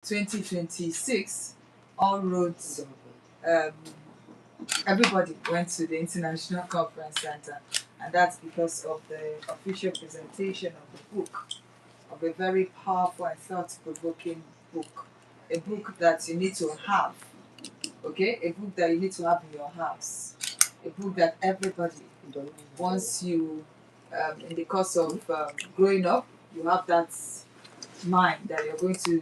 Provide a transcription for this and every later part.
2026, all roads, everybody went to the International Conference Center, and that's because of the official presentation of the book, of a very powerful and thought-provoking book, a book that you need to have, okay, a book that you need to have in your house, a book that everybody, once you, in the course of growing up, you have that mind that you're going to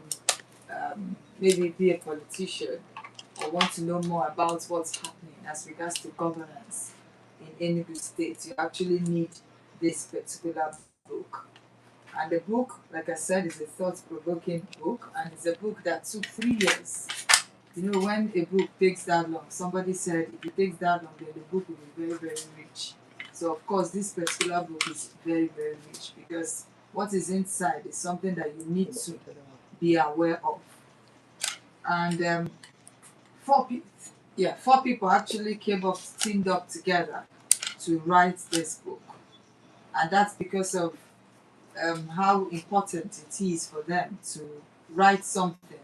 maybe be a politician or want to know more about what's happening as regards to governance in Enugu State, you actually need this particular book. And the book, like I said, is a thought-provoking book, and it's a book that took 3 years. You know, when a book takes that long, somebody said if it takes that long, then the book will be very, very rich. So, of course, this particular book is very, very rich because what is inside is something that you need to be aware of. And four people actually teamed up together to write this book, and that's because of how important it is for them to write something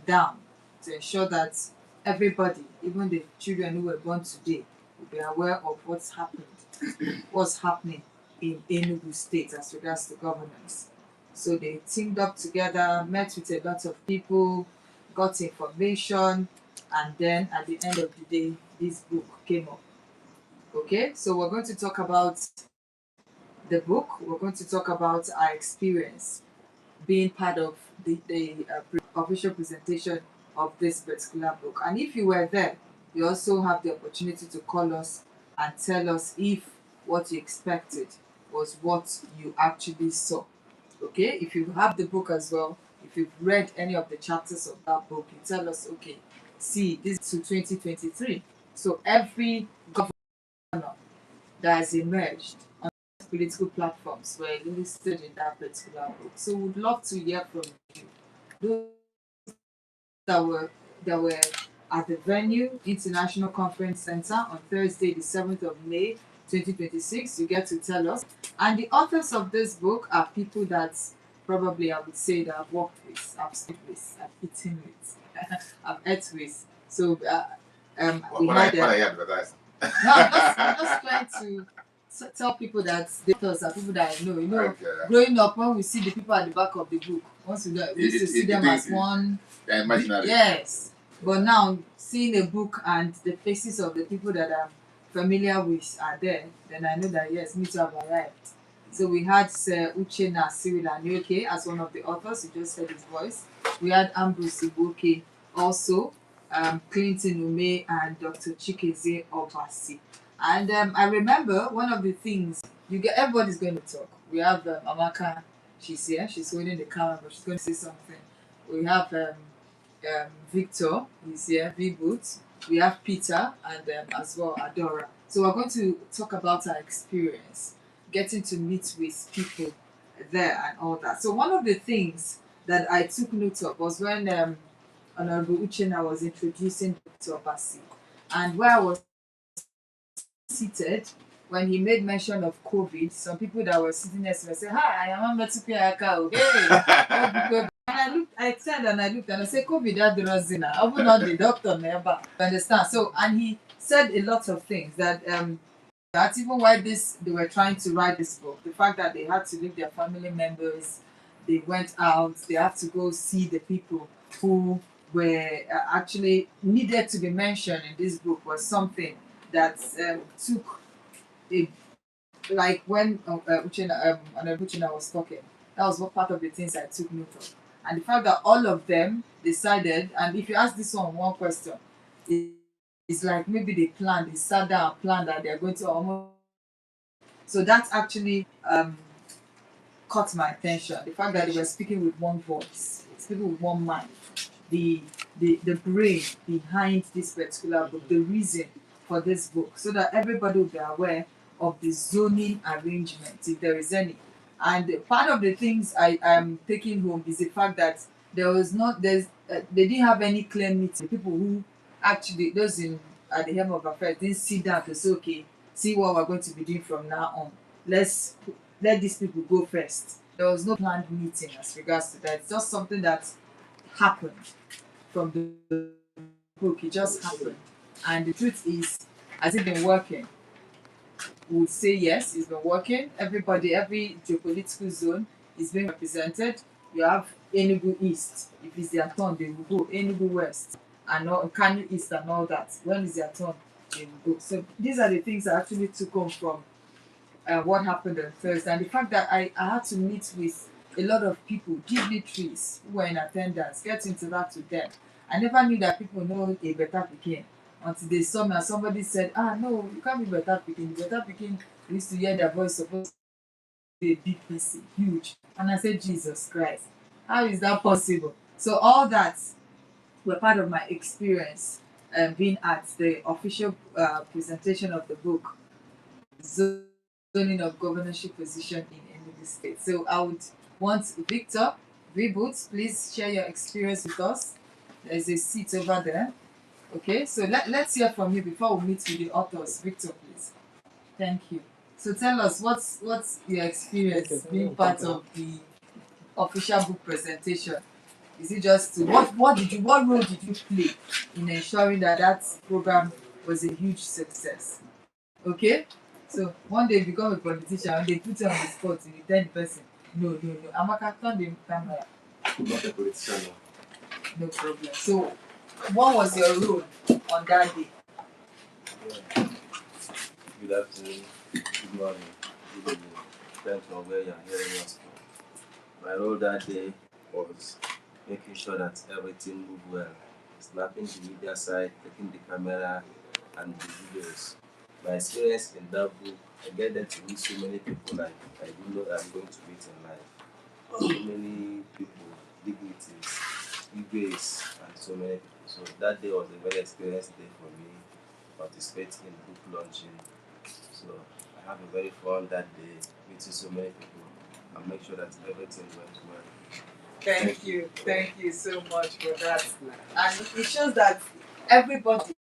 down to ensure that everybody, even the children who were born today, will be aware of what's happening in Enugu State as regards to governance. So they teamed up together, met with a lot of people, got information, and then at the end of the day, this book came up. Okay, so we're going to talk about the book. We're going to talk about our experience being part of the official presentation of this particular book. And if you were there, you also have the opportunity to call us and tell us if what you expected was what you actually saw. Okay, if you have the book as well, if you've read any of the chapters of that book, you tell us, okay, see, this is to 2023. So every governor that has emerged on political platforms were listed in that particular book. So we'd love to hear from you. Those that were at the venue, International Conference Center, on Thursday, the 7th of May, 2026, you get to tell us. And the authors of this book are people that probably I would say that I've worked with, I've slept with, I've eaten with, I've ate with. So we had no, I'm just trying to tell people that the authors are people that I know. You know, okay. Growing up, when we see the people at the back of the book, once we used to see them as one. They're imaginary. Yes. But now, seeing a book and the faces of the people that I'm familiar with are there, then I know that yes, me too have arrived. So we had Sir Uchenna Cyril Anioke as one of the authors. You just heard his voice. We had Ambrose Ibuke also, Clinton Ume, and Dr. Chikeze Obasi. And I remember one of the things everybody's going to talk. We have Amaka, she's here. She's holding the camera, but she's going to say something. We have Victor, he's here, V-Boots. We have Peter and as well Adora. So we're going to talk about our experience, getting to meet with people there and all that. So one of the things that I took note of was when Honorable Uchenna was introducing Dr. Obasi, and where I was seated, when he made mention of COVID, some people that were sitting next to me said, "Hi, I am Matupiaka. Hey." And I turned and I looked and I said, COVID, that Rozina. I would not the doctor never. Understand? So, and he said a lot of things that that's even why they were trying to write this book. The fact that they had to leave their family members, they went out, they had to go see the people who were actually needed to be mentioned in this book was something that took a, like when Uchenna was talking, that was what part of the things I took note of. And the fact that all of them decided, and if you ask this one question, it's like maybe they sat down and planned that they're going to almost. So that actually caught my attention. The fact that they were speaking with one voice, speaking with one mind, the brain behind this particular book, the reason for this book, so that everybody will be aware of the zoning arrangement, if there is any. And part of the things I am taking home is the fact that they didn't have any clear meeting. People who actually, those at the helm of affairs, didn't sit down to say, okay, see what we're going to be doing from now on. Let these people go first. There was no planned meeting as regards to that. It's just something that happened from the book. It just happened. And the truth is, has it been working? We would say yes, it's been working. Everybody, every geopolitical zone is being represented. You have Enugu East. If it's their turn, they will go. Enugu West and all, Kano East and all that. When it's their turn, they will go. So these are the things I actually took home from what happened on Thursday. And the fact that I had to meet with a lot of people, dignitaries who were in attendance, get to interact with them. I never knew that people know a better Pikin until they saw me and somebody said, no, you can't be better Pikin. The better Pikin, we used to hear their voice supposed to be a big person, huge. And I said, Jesus Christ, how is that possible? So all that were part of my experience being at the official presentation of the book, zoning of governorship position in Enugu State. So I would want Victor Reboot, please share your experience with us. There's a seat over there. Okay, so let's hear from you before we meet with the authors. Victor, please. Thank you. So tell us what's your experience being part of the official book presentation? Is it just what role did you play in ensuring that program was a huge success? Okay, so one day you become a politician and they put you on the spot and you tell the person, no, Amaka, turn the camera. I'm not a politician now. No problem. So what was your role on that day? Yeah. Good afternoon, good morning, good evening. Depends on where you're hearing us from. My role that day was making sure that everything moved well, snapping the media side, taking the camera and the videos. My experience in that book, I get them to meet so many people like I didn't know that I'm going to meet in life. So many people, dignitaries, grace, and so many people. So that day was a very experienced day for me, participating in book launching. So I have a very fun that day, meeting so many people, and make sure that everything went well. Thank you so much for that. And it shows that everybody,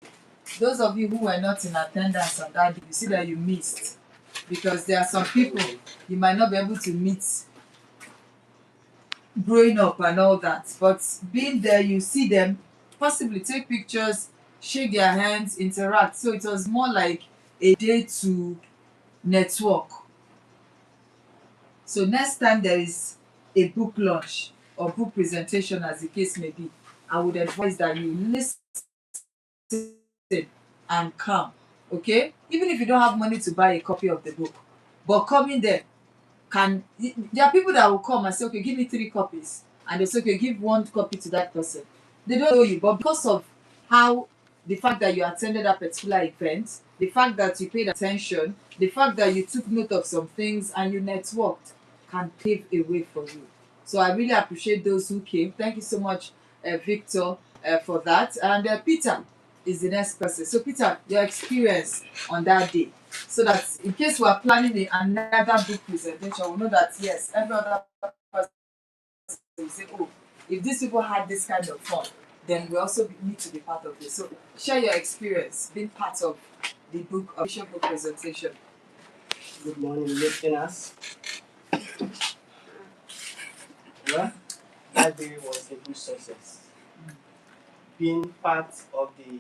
those of you who were not in attendance on that day, you see that you missed. Because there are some people you might not be able to meet growing up and all that. But being there, you see them, possibly take pictures, shake their hands, interact. So it was more like a day to network. So next time there is a book launch or book presentation, as the case may be, I would advise that you listen and come. Okay, even if you don't have money to buy a copy of the book, but coming there there are people that will come and say, okay, give me 3 copies, and they say, okay, give 1 copy to that person. They don't know you, but because of how the fact that you attended that particular event, the fact that you paid attention, the fact that you took note of some things and you networked, can pave a way for you. So I really appreciate those who came. Thank you so much, Victor, for that. And Peter is the next person. So Peter, your experience on that day, so that in case we are planning another book presentation, we know that yes, every other person will say, oh, if these people had this kind of fun, then we also need to be part of this. So share your experience being part of the book official book presentation. Good morning, listeners. Well, that day was a good success. Being part of the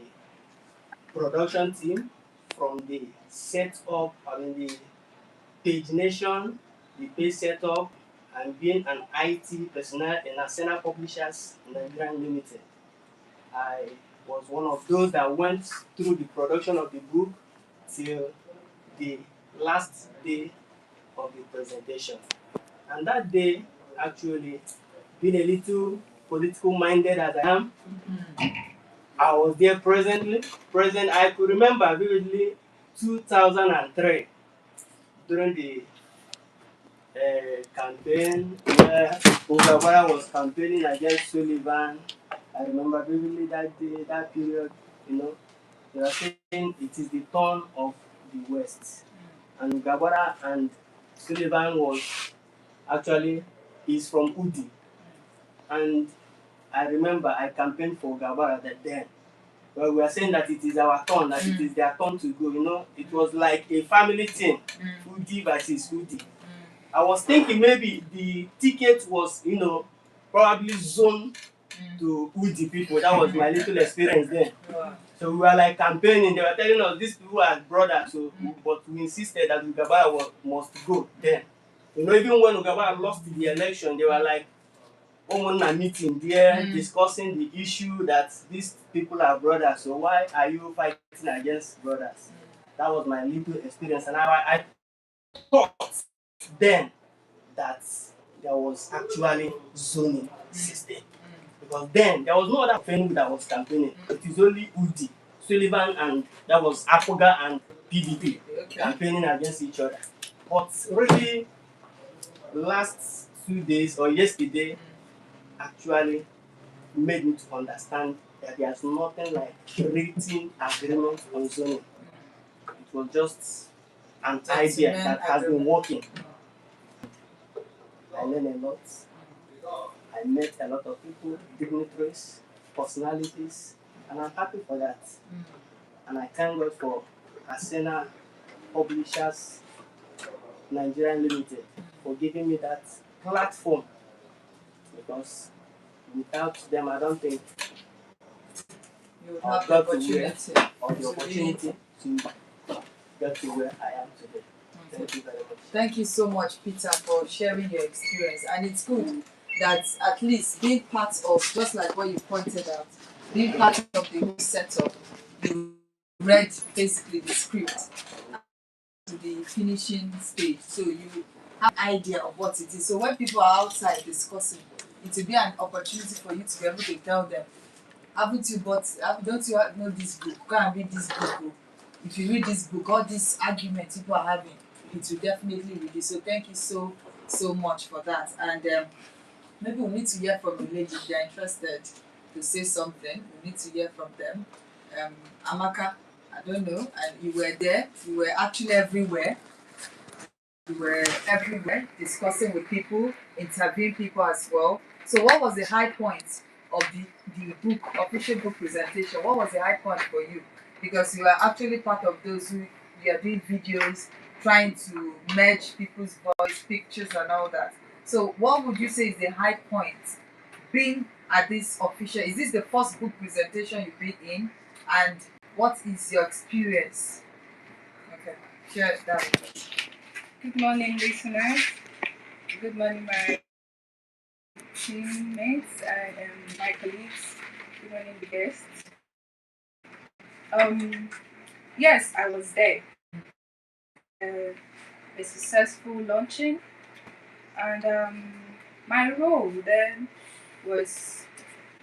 production team from the setup, the pagination, the page setup, and being an IT personnel in Ascena Publishers Nigeria Limited. I was one of those that went through the production of the book till the last day of the presentation. And that day, actually, being a little political minded as I am, I was there present. I could remember vividly 2003 during the campaign where Ogabara was campaigning against Sullivan. I remember vividly that day, that period, they were saying it is the turn of the West. And Ogabara and Sullivan is from Udi. And I remember I campaigned for Ogabara then. Well, we were saying that it is our turn, that it is their turn to go. It was like a family thing, Udi versus Udi. I was thinking maybe the ticket was, probably zone to Udi people. That was my little experience then. Wow. So we were like campaigning. They were telling us these people are brothers, so but we insisted that Ugaba must go then. You know, even when Ugaba lost the election, they were like a meeting there discussing the issue that these people are brothers. So why are you fighting against brothers? That was my little experience, and I thought then that there was actually zoning system. Because then there was no other family that was campaigning. It is only Udi, Sullivan, and that was Apoga and PDP campaigning against each other. But really, last 2 days or yesterday actually made me to understand that there's nothing like written agreement on zoning. It was just an idea that has been working. I learned a lot. I met a lot of people, dignitaries, personalities, and I'm happy for that. And I thank God for Asena Publishers Nigeria Limited for giving me that platform, because without them, I don't think You would I'll have the got to opportunity. the opportunity to get to where I am today. Thank you very much. Thank you so much, Peter, for sharing your experience. And it's good that at least being part of, just like what you pointed out, being part of the whole setup, you read basically the script to the finishing stage. So you have an idea of what it is. So when people are outside discussing, it will be an opportunity for you to be able to tell them, don't you know this book? Go and read this book. If you read this book, all these arguments people are having, it will definitely reduce. So thank you so much for that. And maybe we need to hear from the ladies if they are interested to say something. We need to hear from them. Amaka, I don't know, and you were there. You were actually everywhere. You were everywhere discussing with people, interviewing people as well. So what was the high point of the book, official book presentation? What was the high point for you? Because you are actually part of those who you are doing videos, trying to merge people's voice, pictures and all that. So what would you say is the high point being at this official? Is this the first book presentation you've been in? And what is your experience? Okay, share that with us. Good morning, listeners. Good morning, my teammates and my colleagues. Good morning, the guests. Yes, I was there. A successful launching, and my role then was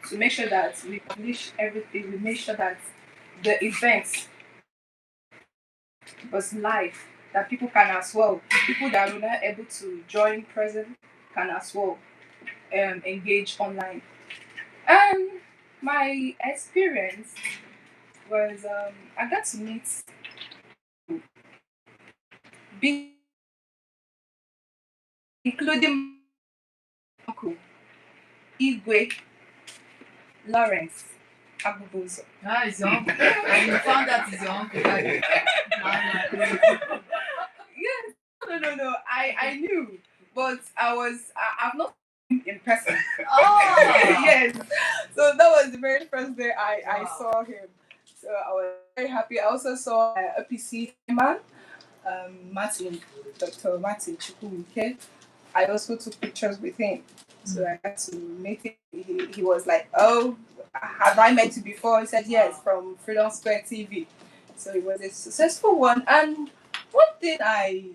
to make sure that we publish everything. We make sure that the event was live, that people can as well. People that were not able to join present can as well engage online. My experience was I got to meet big, including uncle Igwe Lawrence Abubuzo. Ah, it's your uncle. And you found out it's your uncle. Right? Yes, no. I knew, but I've not seen him in person. Oh, Yes. So that was the very first day I Wow. saw him. So I was very happy. I also saw a PC man, Dr. Martin Chukwuike. I also took pictures with him. So I had to meet him. He was like, "Oh, have I met you before?" He said, "Yes, from Freedom Square TV." So it was a successful one. And one thing I